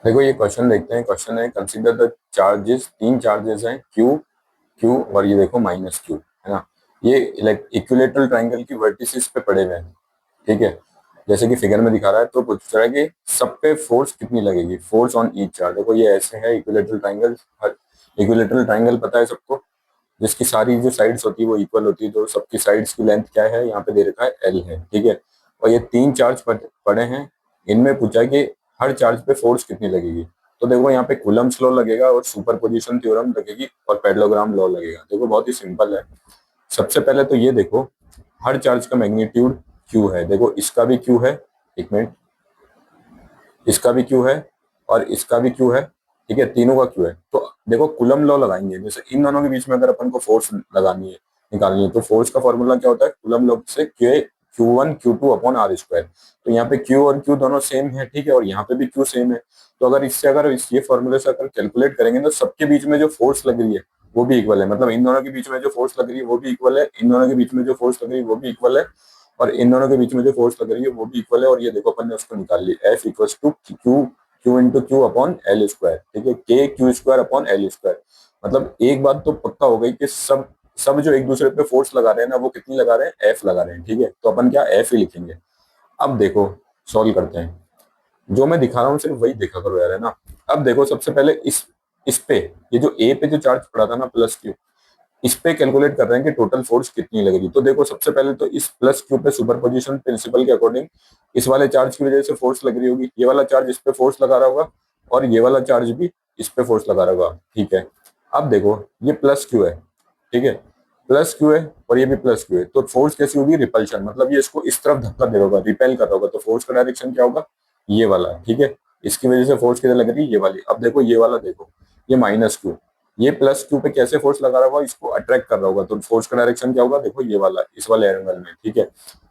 देखो ये क्वेश्चन देखते हैं। क्वेश्चन है कंसीडर द चार्जेस, तीन चार्जेस हैं क्यू, क्यू और ये देखो माइनस क्यू, है ना। ये लाइक इक्विलेटरल ट्रायंगल की वर्टिसेस पे पड़े हुए हैं, ठीक है। जैसे कि फिगर में दिखा रहा है, तो पूछ रहा है कि सब पे फोर्स कितनी लगेगी, फोर्स ऑन ईच चार्ज। देखो ये ऐसे है इक्विलेटरल ट्रायंगल। इक्विलेटरल ट्रायंगल पता है सबको, जिसकी सारी जो साइड्स होती है वो इक्वल होती है। तो सबकी साइड्स की लेंथ क्या है, यहाँ पे दे रखा है एल है, ठीक है। और ये तीन चार्ज पड़े हैं, इनमें पूछा है कि हर चार्ज पे फोर्स कितनी लगेगी। तो देखो यहाँ पे कूलम्ब्स लॉ लगेगा और सुपरपोजिशन थ्योरम लगेगी और पैरेललोग्राम लॉ लगेगा। देखो बहुत ही सिंपल है। सबसे पहले तो ये देखो, हर चार्ज का मैग्नीट्यूड क्यू है। देखो इसका भी क्यू है, एक मिनट, इसका भी क्यू है और इसका भी क्यू है, ठीक है, तीनों का क्यू है। तो देखो कूलम लॉ लगाएंगे, जैसे इन दोनों के बीच में अगर अपन को फोर्स लगानी है, निकालनी है, तो फोर्स का फॉर्मूला क्या होता है, कूलम लॉ से Q1 Q2 upon are square. तो यहाँ पे Q और Q दोनों सेम है, ठीक है, और यहाँ पे भी Q सेम है। तो अगर इससे अगर ये फॉर्मूले से अगर कैलकुलेट करेंगे तो सबके बीच में जो फोर्स लग रही है वो भी इक्वल है। मतलब इन दोनों के बीच में जो फोर्स लग रही है वो भी इक्वल है, इन दोनों के बीच में जो फोर्स लग रही है वो भी इक्वल है, और इन दोनों के बीच में जो फोर्स लग रही है वो भी इक्वल है। और ये देखो अपन ने उसको निकाल ली, F equals to Q, Q into Q upon L square, ठीक है, K Q square upon L square. मतलब एक बात तो पक्का हो गई कि सब सब जो एक दूसरे पे फोर्स लगा रहे हैं ना, वो कितनी लगा रहे हैं, एफ लगा रहे हैं, ठीक है। तो अपन क्या एफ ही लिखेंगे। अब देखो सॉल्व करते हैं, जो मैं दिखा रहा हूँ सिर्फ वही देखा करो यार, है ना। अब देखो सबसे पहले इस पे, ये जो ए पे जो चार्ज पड़ा था ना प्लस क्यू, इस पे कैलकुलेट कर रहे हैं कि टोटल फोर्स कितनी लगेगी। तो देखो सबसे पहले तो इस प्लस क्यू पे सुपरपोजिशन प्रिंसिपल के अकॉर्डिंग इस वाले चार्ज की वजह से फोर्स लग रही होगी, ये वाला चार्ज इस पे फोर्स लगा रहा होगा और ये वाला चार्ज भी इस पे फोर्स लगा रहा होगा, ठीक है। अब देखो ये प्लस क्यू है, ठीक है, प्लस क्यू है और ये भी प्लस क्यू है, तो फोर्स कैसी होगी, रिपल्शन, मतलब ये इसको इस तरफ धक्का दे रहा होगा, रिपेल कर रहा होगा, तो फोर्स का डायरेक्शन क्या होगा, ये वाला, ठीक है। इसकी वजह से फोर्स किधर लग रही है, ये वाली। अब देखो ये वाला, देखो ये माइनस क्यू, ये प्लस क्यू पे कैसे फोर्स लगा रहा होगा, इसको अट्रैक्ट कर रहा होगा, तो फोर्स का डायरेक्शन क्या होगा, देखो ये वाला, इस वाले एंगल में, ठीक है।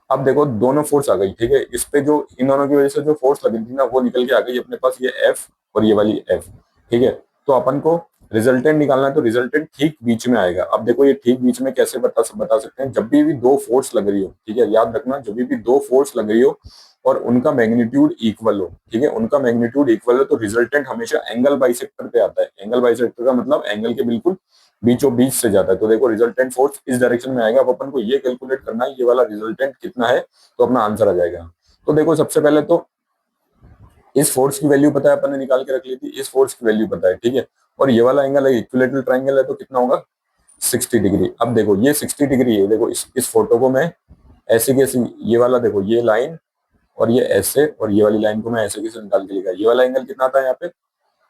अब देखो दोनों फोर्स आ गई, ठीक है, इस पे जो इन दोनों की वजह से जो फोर्स लगी थी ना वो निकल के आ गई अपने पास, ये एफ और ये वाली एफ, ठीक है। तो अपन को रिजल्टेंट निकालना है, तो रिजल्टेंट ठीक बीच में आएगा। अब देखो ये ठीक बीच में कैसे बता सकते हैं, जब भी दो फोर्स लग रही हो, ठीक है, याद रखना, जब भी दो फोर्स लग रही हो और उनका मैग्नीट्यूड इक्वल हो, ठीक है, उनका मैग्नीट्यूड इक्वल हो, तो रिजल्टेंट हमेशा एंगल बाइसेक्टर पे आता है। एंगल बाइसेक्टर का मतलब एंगल के बिल्कुल बीचों बीच से जाता है। तो देखो रिजल्टेंट फोर्स इस डायरेक्शन में आएगा। अब अपन को ये कैलकुलेट करना है ये वाला रिजल्टेंट कितना है, तो अपना आंसर आ जाएगा। तो देखो सबसे पहले तो इस फोर्स की वैल्यू पता है, अपन ने निकाल के रख ली थी, इस फोर्स की वैल्यू पता है, ठीक है। और ये वाला एंगल है, इक्विलेटरल ट्रायंगल है, तो कितना होगा, 60 डिग्री। अब देखो ये 60 डिग्री है, देखो इस फोटो को मैं ऐसे कैसे, ये वाला देखो ये लाइन और ये ऐसे, और ये वाली लाइन को मैं ऐसे कैसे निकाल के लिखा, ये वाला एंगल कितना था यहाँ पे,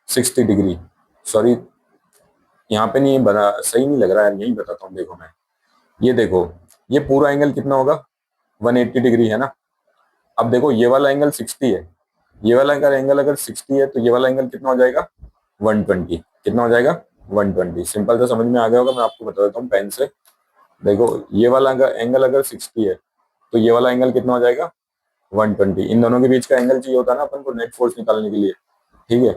60 डिग्री। सॉरी यहाँ पे नहीं बना, सही नहीं लग रहा है, यही बताता हूँ। देखो मैं, ये देखो ये पूरा एंगल कितना होगा, 180 डिग्री, है ना। अब देखो ये वाला एंगल 60 है, ये वाला अगर एंगल अगर 60 है तो ये वाला एंगल कितना हो जाएगा, 120। कितना हो जाएगा, 120। सिंपल था, समझ में आ गया होगा। मैं आपको बता देता हूँ पेन से। देखो ये वाला एंगल अगर 60 है तो ये वाला एंगल कितना हो जाएगा, 120। इन दोनों के बीच का एंगल चाहिए होता है ना अपन को नेट फोर्स निकालने के लिए, ठीक है।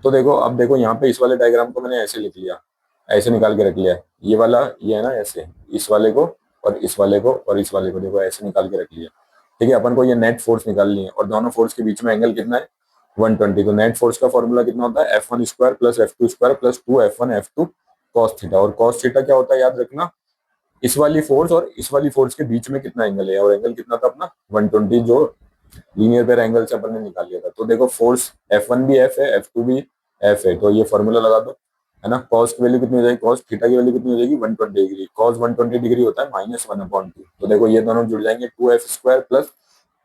तो देखो अब देखो यहाँ पे इस वाले डायग्राम को मैंने ऐसे लिख लिया, ऐसे निकाल के रख लिया, ये वाला ये है ना ऐसे, इस वाले को और इस वाले को और इस वाले को देखो ऐसे निकाल के रख लिया, ठीक है। अपन को ये नेट फोर्स निकालनी है और दोनों फोर्स के बीच में एंगल कितना है, 120। तो नेट फोर्स का फॉर्मूला कितना होता है, F1 square plus F2 square plus 2F1 F2 cos theta. और कॉस थीटा क्या होता है, याद रखना, इस वाली फोर्स और इस वाली फोर्स के बीच में कितना एंगल है, और एंगल कितना था अपना 120, जो लीनियर पेयर एंगल से अपन ने निकाल लिया था। तो देखो फोर्स F1 भी F है, F2 भी F है, तो ये फॉर्मूला लगा दो, है ना। कॉस की वैल्यू कितनी हो जाएगी, कॉस थीटा की वैल्यू कितनी हो जाएगी, 120 डिग्री। कॉस 120 डिग्री होता है -1/2। तो देखो ये दोनों जुड़ जाएंगे, 2F square plus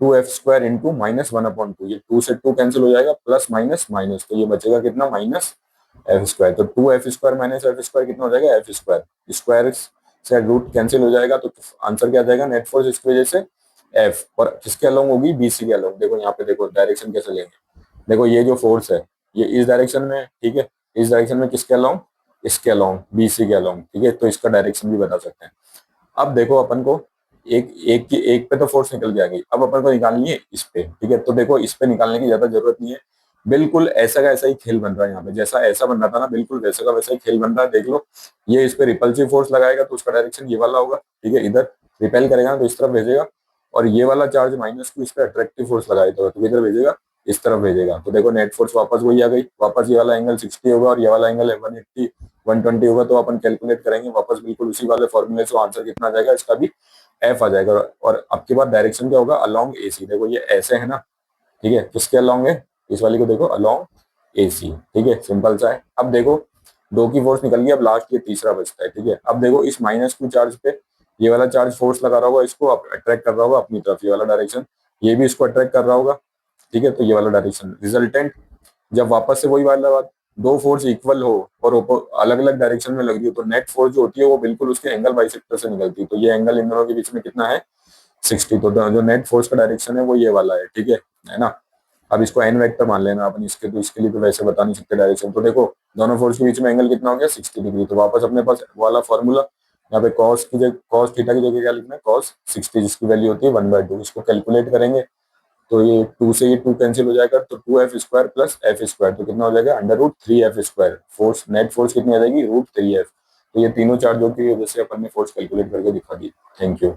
2F square into -1/2। ये 2 से 2 कैंसिल हो जाएगा, प्लस माइनस माइनस, तो ये बचेगा कितना, -F स्क्वायर। तो 2F square minus F square कितना हो जाएगा, F स्क्वायर। स्क्वायर से रूट कैंसिल हो जाएगा, तो आंसर क्या आ जाएगा, नेट फोर्स इसकी वजह से एफ, और किसके अलोंग होगी, बीसी के अलोंग। देखो यहाँ पे देखो डायरेक्शन कैसे लेंगे, देखो ये जो फोर्स है ये इस डायरेक्शन में है, ठीक है, इस डायरेक्शन में किसके अलोंग, इसके अलोंग, बीसी के अलोंग, ठीक है। तो इसका डायरेक्शन भी बता सकते हैं। अब देखो अपन को एक पे तो फोर्स निकल के आ गई, अब अपन को निकालनी है इस पे, ठीक है। तो देखो इस पे निकालने की ज्यादा जरूरत नहीं है, बिल्कुल ऐसा का ऐसा ही खेल बन रहा है यहाँ पे, जैसा ऐसा बन रहा था ना, बिल्कुल वैसा का वैसा ही खेल बन रहा है। देख लो ये इस पे रिपल्सिव फोर्स लगाएगा तो उसका डायरेक्शन ये वाला होगा, ठीक है, इधर रिपेल करेगा तो इस तरफ भेजेगा, और ये वाला चार्ज माइनस को इस पे अट्रैक्टिव फोर्स लगाएगा तो इधर भेजेगा, इस तरफ भेजेगा। तो देखो नेट फोर्स वापस वही आ गई, वापस ये वाला एंगल 60 होगा और ये वाला एंगल 180 120 होगा। तो अपन कैलकुलेट करेंगे वापस बिल्कुल उसी वाले फॉर्मूले से, आंसर कितना आ जाएगा इसका भी एफ आ जाएगा। और अब के बाद डायरेक्शन क्या होगा, अलोंग एसी। देखो ये ऐसे है ना, ठीक है, किसके अलोंग है, इस वाली को देखो अलोंग एसी, ठीक है, सिंपल सा है। अब देखो दो की फोर्स निकल गई, अब लास्ट ये तीसरा बचता है, ठीक है। अब देखो इस -q चार्ज पे ये वाला चार्ज फोर्स लगा रहा होगा, इसको अट्रैक्ट कर रहा होगा अपनी तरफ, ये वाला डायरेक्शन, ये भी इसको अट्रैक्ट कर रहा होगा, ठीक है। तो ये वाला डायरेक्शन रिजल्टेंट, जब वापस से वही वाला बात, दो फोर्स इक्वल हो और अलग अलग डायरेक्शन में लग रही हो, तो नेट फोर्स जो होती है वो बिल्कुल उसके एंगल बाइसेक्टर से निकलती है। तो ये एंगल इन दोनों के बीच में कितना है, 60। तो जो नेट फोर्स का डायरेक्शन है वो ये वाला है, ठीक है ना। अब इसको एन वेक्टर मान लेना अपन, इसके तो इसके लिए तो वैसे बता नहीं सकते डायरेक्शन। तो देखो दोनों फोर्स के बीच में एंगल कितना हो गया, 60 डिग्री। तो वापस अपने पास वाला फॉर्मूला, यहाँ पे कॉस थीटा की जगह क्या लिखना है, कॉस 60, जिसकी वैल्यू होती है 1/2। इसको कैलकुलेट करेंगे तो ये 2 से ये 2 कैंसिल हो जाएगा, तो 2f² प्लस f², तो कितना हो जाएगा, √3f²। फोर्स नेट फोर्स कितनी आ जाएगी, √3f। तो ये तीनों चार्जों की वजह से अपन ने फोर्स कैलकुलेट करके दिखा दी। Thank you.